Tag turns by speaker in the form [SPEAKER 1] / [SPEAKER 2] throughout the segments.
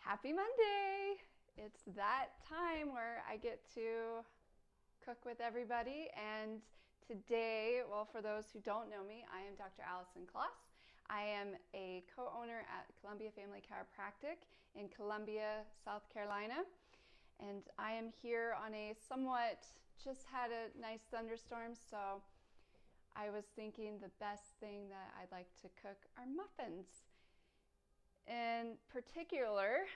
[SPEAKER 1] Happy Monday! It's that time where I get to cook with everybody. And today, well, for those who don't know me, I am Dr. Allison Kloss. I am a co-owner at Columbia Family Chiropractic in Columbia, South Carolina. And I am here on a just had a nice thunderstorm, so I was thinking the best thing that I'd like to cook are muffins. In particular,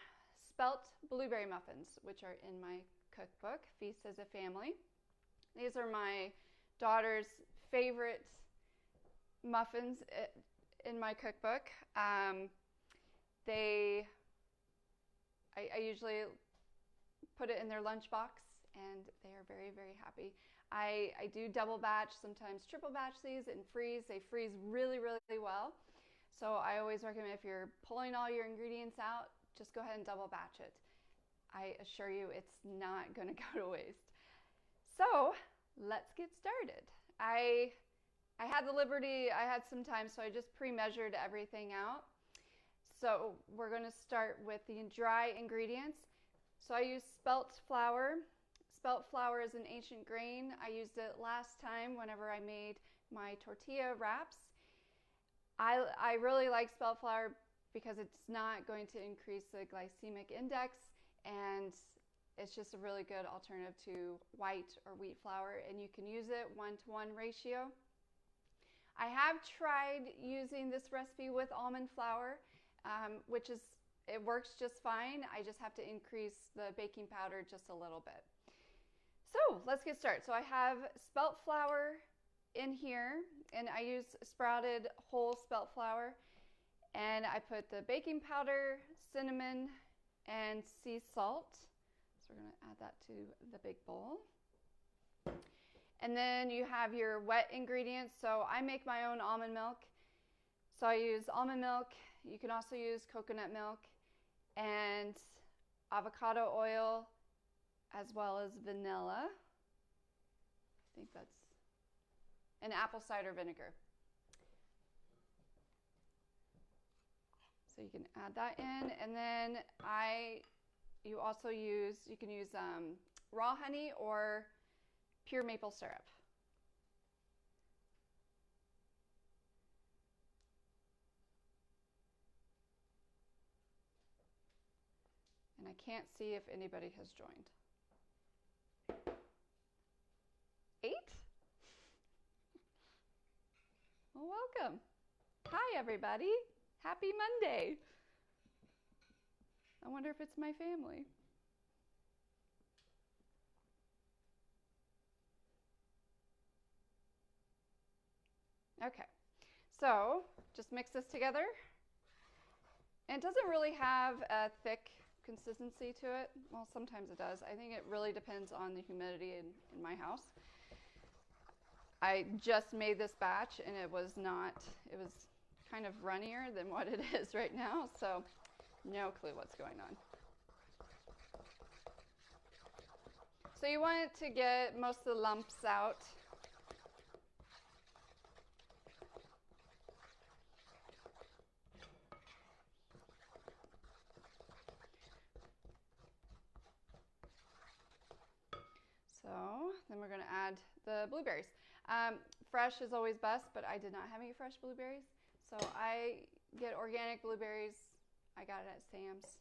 [SPEAKER 1] spelt blueberry muffins, which are in my cookbook, Feast as a Family. These are my daughter's favorite muffins in my cookbook. I usually put it in their lunchbox, and they are very, very happy. I do double batch, sometimes triple batch these and freeze. They freeze really, really well. So I always recommend, if you're pulling all your ingredients out, just go ahead and double batch it. I assure you it's not going to go to waste. So let's get started. I had the liberty, I had some time, so I just pre-measured everything out. So we're going to start with the dry ingredients. So I use spelt flour. Spelt flour is an ancient grain. I used it last time whenever I made my tortilla wraps. I really like spelt flour because it's not going to increase the glycemic index, and it's just a really good alternative to white or wheat flour, and you can use it 1-to-1 ratio. I have tried using this recipe with almond flour, it works just fine. I just have to increase the baking powder just a little bit. So let's get started. So I have spelt flour in here, and I use sprouted whole spelt flour, and I put the baking powder, cinnamon, and sea salt. So we're going to add that to the big bowl. And then you have your wet ingredients. So I make my own almond milk. So I use almond milk. You can also use coconut milk and avocado oil, as well as vanilla. I think that's an apple cider vinegar. So you can add that in, and then you can use raw honey or pure maple syrup. And I can't see if anybody has joined. 8? Well, welcome. Hi, everybody. Happy Monday. I wonder if it's my family. Okay, so just mix this together. And it doesn't really have a thick consistency to it. Well, sometimes it does. I think it really depends on the humidity in my house. I just made this batch, and it was kind of runnier than what it is right now, so no clue what's going on. So you want to get most of the lumps out. So then we're going to add the blueberries. Fresh is always best, but I did not have any fresh blueberries. So I get organic blueberries. I got it at Sam's.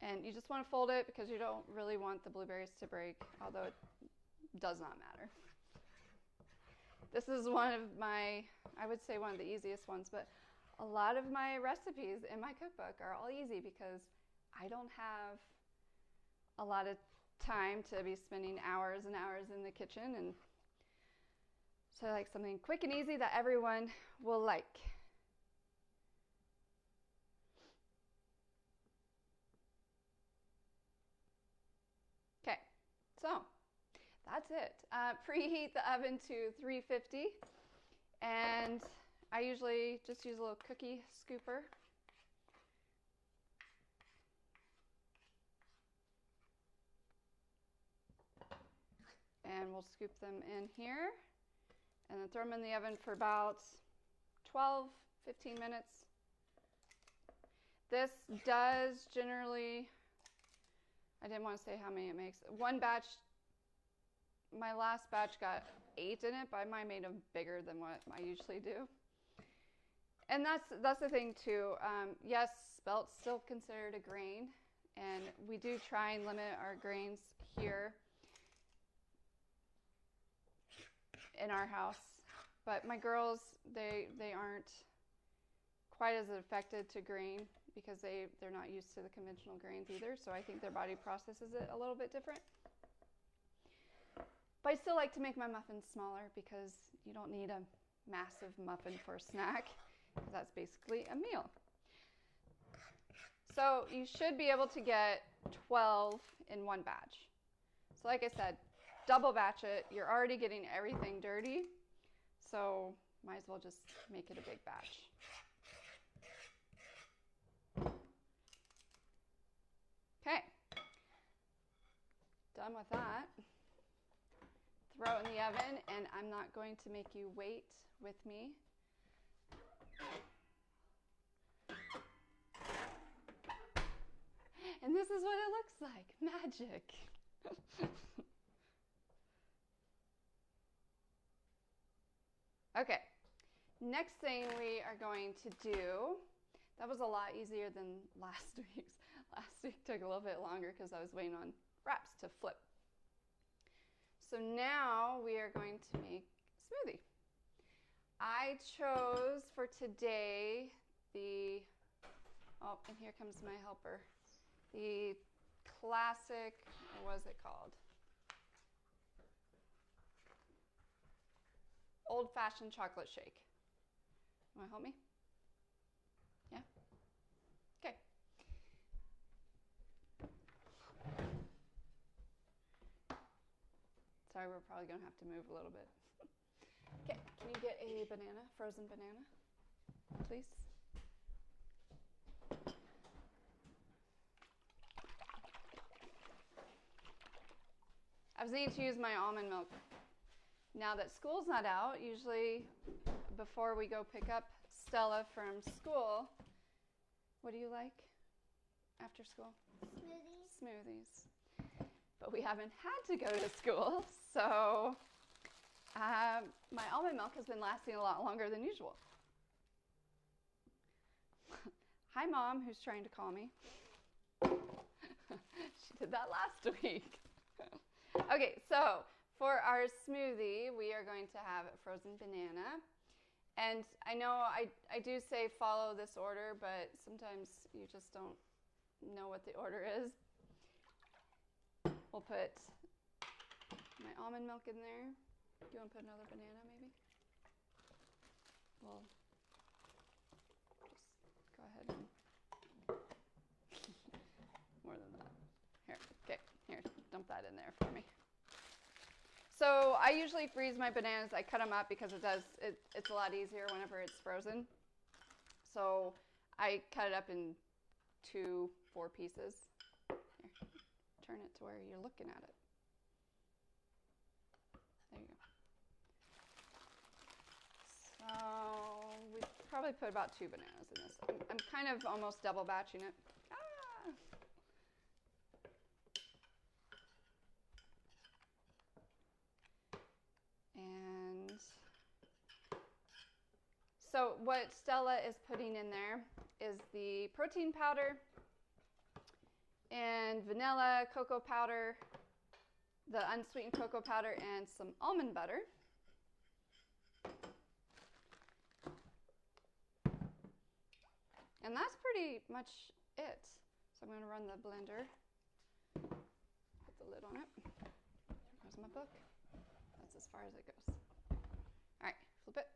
[SPEAKER 1] And you just want to fold it because you don't really want the blueberries to break, although it does not matter. This is one of the easiest ones, but a lot of my recipes in my cookbook are all easy because I don't have a lot of time to be spending hours and hours in the kitchen, and so I like something quick and easy that everyone will like. Okay, so that's it. Preheat the oven to 350, and I usually just use a little cookie scooper. And we'll scoop them in here and then throw them in the oven for about 12-15 minutes. This does generally, I didn't want to say how many it makes. One batch, my last batch got 8 in it, but I might have made them bigger than what I usually do. And that's the thing too. Yes, spelt's still considered a grain, and we do try and limit our grains here in our house. But my girls, they aren't quite as affected to grain because they're not used to the conventional grains either. So I think their body processes it a little bit different. But I still like to make my muffins smaller because you don't need a massive muffin for a snack, because that's basically a meal. So you should be able to get 12 in one batch. So like I said, double batch it. You're already getting everything dirty, so might as well just make it a big batch. Okay, done with that. Throw it in the oven, and I'm not going to make you wait with me. And this is what it looks like. Magic. Okay, next thing we are going to do, that was a lot easier than last week's. Last week took a little bit longer because I was waiting on wraps to flip. So now we are going to make a smoothie. I chose for today the, oh, and here comes my helper, the classic, what was it called? Old-fashioned chocolate shake. You want to help me? Yeah? Okay. Sorry, we're probably going to have to move a little bit. Okay, can you get a banana, frozen banana, please? I was needing to use my almond milk. Now that school's not out, usually before we go pick up Stella from school, what do you like after school?
[SPEAKER 2] Smoothies.
[SPEAKER 1] Smoothies. But we haven't had to go to school, so my almond milk has been lasting a lot longer than usual. Hi, Mom, who's trying to call me. She did that last week. Okay, so for our smoothie, we are going to have a frozen banana. And I know I do say follow this order, but sometimes you just don't know what the order is. We'll put my almond milk in there. Do you want to put another banana maybe? We'll just go ahead and more than that. Here, okay, here, dump that in there for me. So I usually freeze my bananas. I cut them up because it's a lot easier whenever it's frozen. So I cut it up in 2-4 pieces. Here, turn it to where you're looking at it. There you go. So we probably put about 2 bananas in this. I'm kind of almost double batching it. And so what Stella is putting in there is the protein powder and vanilla, cocoa powder, the unsweetened cocoa powder, and some almond butter. And that's pretty much it. So I'm going to run the blender, put the lid on it. There's my book. That's as far as it goes. All right, flip it.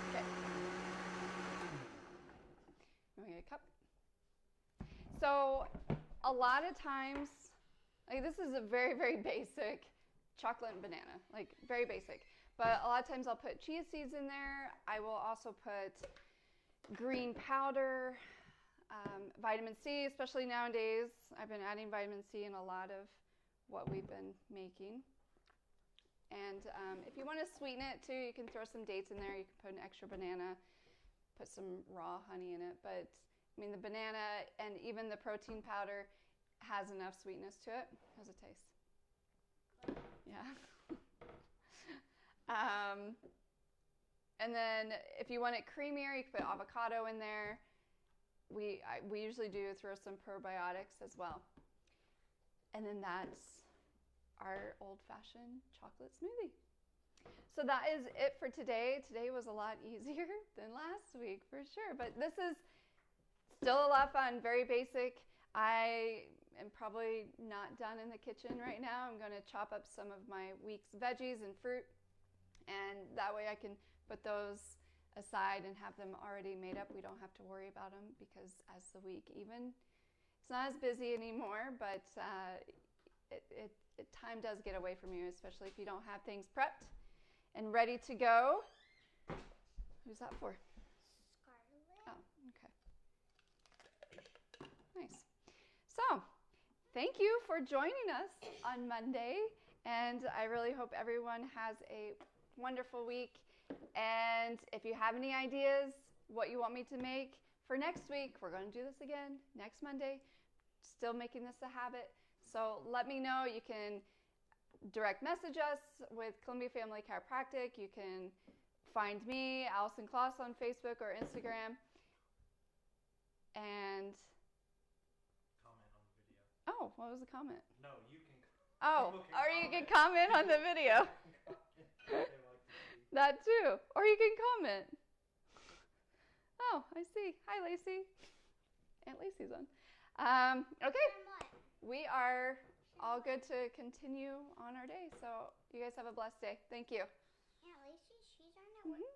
[SPEAKER 1] Okay. You want to get a cup? So a lot of times, like this is a very, very basic chocolate and banana, like very basic. But a lot of times I'll put chia seeds in there. I will also put green powder, vitamin C, especially nowadays. I've been adding vitamin C in a lot of what we've been making. And if you want to sweeten it too, you can throw some dates in there. You can put an extra banana, put some raw honey in it. But I mean, the banana and even the protein powder has enough sweetness to it. How's it taste? Yeah. And then if you want it creamier, you can put avocado in there. We usually do throw some probiotics as well. And then that's our old-fashioned chocolate smoothie. So that is it for today. Today was a lot easier than last week for sure, but this is still a lot of fun, very basic. I am probably not done in the kitchen right now. I'm going to chop up some of my week's veggies and fruit, and that way I can put those aside and have them already made up. We don't have to worry about them because as the week even, it's not as busy anymore, but time does get away from you, especially if you don't have things prepped and ready to go. Who's that for? Scarlett. Oh, okay. Nice. So, thank you for joining us on Monday, and I really hope everyone has a wonderful week. And if you have any ideas what you want me to make for next week, we're going to do this again next Monday. Still making this a habit. So let me know. You can direct message us with Columbia Family Chiropractic. You can find me, Allison Kloss, on Facebook or Instagram. And
[SPEAKER 2] comment on the video.
[SPEAKER 1] Oh, what was the comment?
[SPEAKER 2] No, you can.
[SPEAKER 1] Oh, or you can comment on the video. That too. Or you can comment. Oh, I see. Hi, Lacey. Aunt Lacey's on. Okay. We are all good to continue on our day. So you guys have a blessed day. Thank you.
[SPEAKER 3] Yeah, Lacey, she's our network.